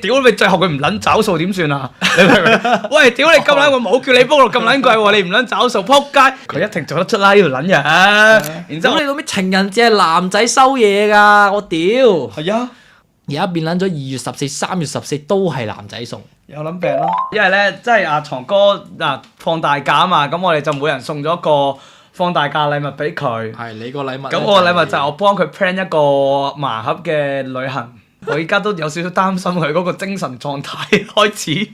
屌你最後佢唔撚找數點算啊？你明唔明？喂，屌你咁撚，我冇叫你煲落咁撚貴喎，你唔撚找數，撲街！佢一定做得出啦呢條撚樣。然之後你老味情人節係男仔收嘢㗎，我屌！係啊，而家變撚咗2月14、3月14都係男仔送。有撚病咯。因為咧，即係阿床哥放大假啊嘛，咁我哋就每人送咗個放大假禮物俾佢。係你個禮物。咁我個禮物就係我幫佢 plan 一個盲盒嘅旅行。我而家都有少少擔心佢嗰個精神狀態開始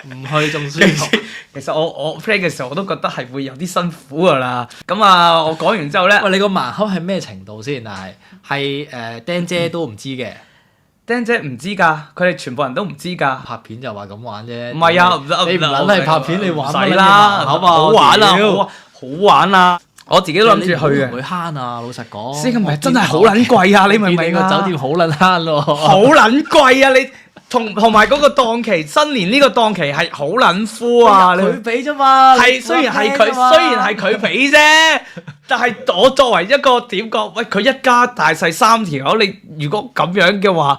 唔去仲舒服。其實我 plan 嘅時候我都覺得係會有啲辛苦㗎啦。咁啊，我講完之後咧，喂，你個盲盒係咩程度先？係釘姐都唔知嘅。釘姐唔知㗎，佢哋全部人都唔知㗎。拍片就話咁玩啫。唔係啊，你唔撚係拍片，你玩乜唔使啦，好好玩啊，好玩啊！我自己都諗住去嘅。會慳啊，老實講。先咁咪真係好撚貴啊！你明唔明啊？個酒店好撚慳咯。好撚貴啊！你同埋嗰個檔期，新年呢個檔期係好撚敷啊！佢俾啫嘛。係雖然係佢俾啫，但係我作為一個點講，喂佢一家大細3條友，你如果咁樣嘅話，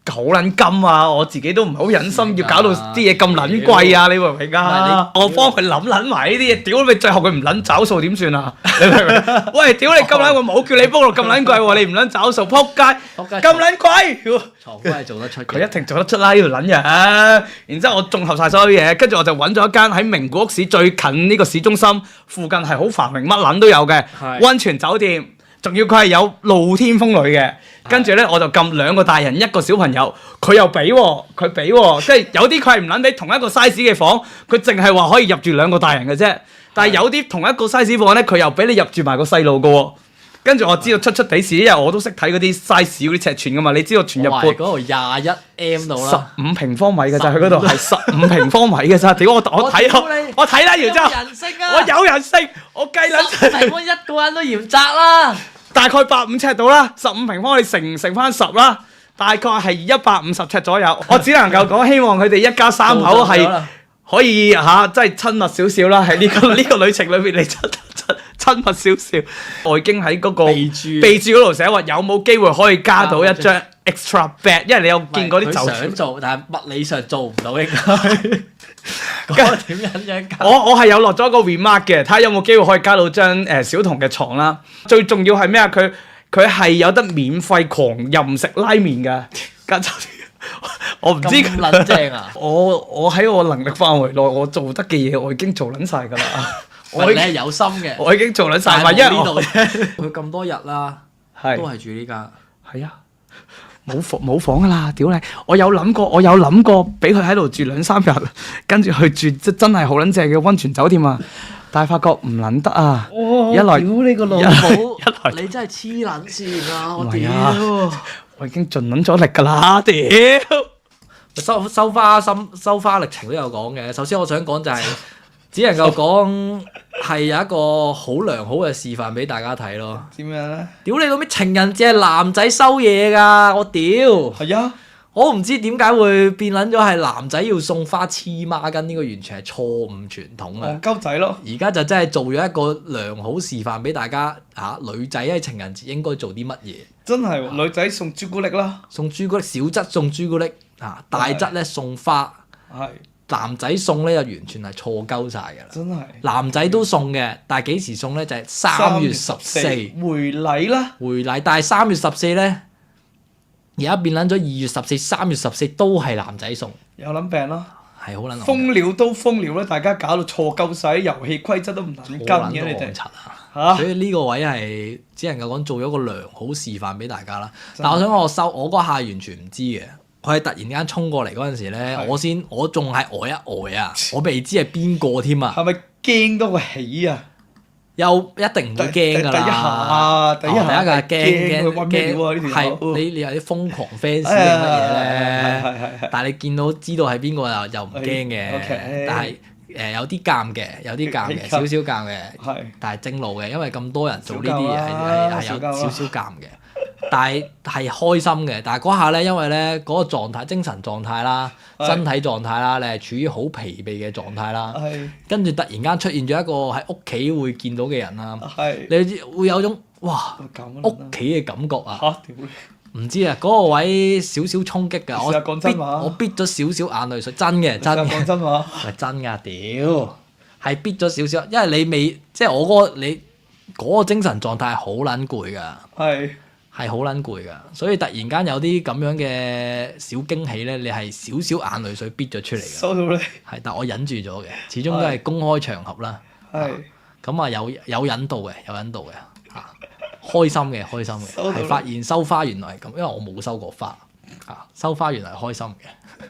好撚金啊！我自己都唔係好忍心要搞到啲嘢咁撚貴啊！你明唔明啊？我幫佢諗撚埋呢啲嘢，屌你最後佢唔撚找數點算啊？你明唔明？喂，屌你咁撚，我冇叫你煲落咁撚貴喎，你唔撚找數，撲街！咁撚貴！床哥係做得出嘅。佢一定做得出啦呢條撚樣。然之後我綜合晒所有嘢，跟住我就揾咗一間喺名古屋市最近呢個市中心附近係好繁榮乜撚都有嘅溫泉酒店，仲要佢係有露天風呂嘅。跟住咧，我就撳2個大人1個小朋友，佢又俾喎，佢俾喎，即係有啲佢係唔撚俾同一個 size 嘅房，佢淨係話可以入住2個大人嘅啫。但係有啲同一個 size 房咧，佢又俾你入住埋個細路嘅喎。跟住我知道出地事，因為我都識睇嗰啲 size 嗰啲尺寸噶嘛，你知道全日本嗰度21M 度啦，15平方米嘅咋，佢嗰度係15平方米嘅咋。屌我睇啦，然之後我有人性，我計撚15平方一個人都嫌窄啦。大概85尺到啦，15平方你乘翻10啦，大概係150尺左右。我只能夠講，希望佢哋一家3口係可以即係親密少少啦。喺呢個旅程裏邊，你親密少少。我已經喺嗰個備註嗰度寫話，有冇機會可以加到一張 extra bed？ 因為你有見過啲酒店想做，但係物理上做唔到應該。點樣加？我係有落咗個 remark 嘅，睇下有冇機會可以加到張小童嘅床啦。最重要係咩啊？佢係有得免費狂任食拉麵㗎。間酒店我唔知咁撚正啊！我喺我能力範圍內，我做得嘅嘢我已經做撚晒㗎啦。你係有心嘅，我已經做撚晒，但係因為呢度啫。佢咁多日啦，都係住呢間。係啊。冇房㗎啦，屌你！我有諗過俾佢喺度住2-3日，跟住去住真係好撚正嘅溫泉酒店啊！但係發覺唔撚得啊！一來屌你個老母，你真係黐撚線啊！我屌，我已經盡撚咗力㗎啦！屌，收花歷程都有講嘅。首先我想講就係，只能夠講係有一個好良好嘅示範俾大家睇咯。點樣咧？屌你老味，情人節係男仔收嘢㗎，我屌！係啊，我唔知點解會變撚咗係男仔要送花黐孖筋，呢個完全係錯誤傳統啊！鳩仔咯。而家就真係做咗一個良好示範俾大家女仔喺情人節應該做啲乜嘢？真係女仔送朱古力啦，送朱古力，小則送朱古力，大則咧送花。係。男仔送咧就完全係錯鳩晒㗎啦！真係。男仔都送嘅，但係幾時送咧？就係3月14回禮啦。回禮，但係3月14咧，而家變撚咗2月14、3月14都係男仔送。有撚病咯。係好撚。瘋了都瘋了啦！大家搞到錯鳩晒，遊戲規則都唔撚跟嘅你哋。所以呢個位係只能夠講做咗個良好示範俾大家啦。但係我想講我嗰下完全唔知嘅。佢係突然間衝過嚟嗰陣時咧，我仲係呆一呆啊！我未知係邊個添啊？係咪驚到個起啊？又一定唔會驚㗎啦！第一下係驚，係你有啲瘋狂 fans 定乜嘢咧？但係你見到知道係邊個又唔驚嘅，但係有啲尷嘅，少少尷嘅，但係正路嘅，因為咁多人做呢啲嘢係有少少尷嘅。但係開心嘅，但係嗰下咧，因為咧嗰個狀態、精神狀態啦、身體狀態啦，你係處於好疲憊嘅狀態啦。跟住突然間出現咗一個喺屋企會見到嘅人啦，你會有種哇屋企嘅感覺啊！唔知啊，嗰個位少少衝擊㗎，我逼咗少少眼淚水，真嘅。講真話。係真㗎，屌，係逼咗少少，因為你未即係我嗰個精神狀態係好撚攰㗎。係好撚攰㗎，所以突然間有啲咁樣嘅小驚喜咧，你係少少眼淚水逼咗出嚟㗎。收到你。係，但我忍住咗嘅，始終都係公開場合啦。咁啊有引導嘅，有引導嘅嚇，開心嘅，係發現收花原來係咁，因為我冇收過花嚇，收花原來係開心嘅。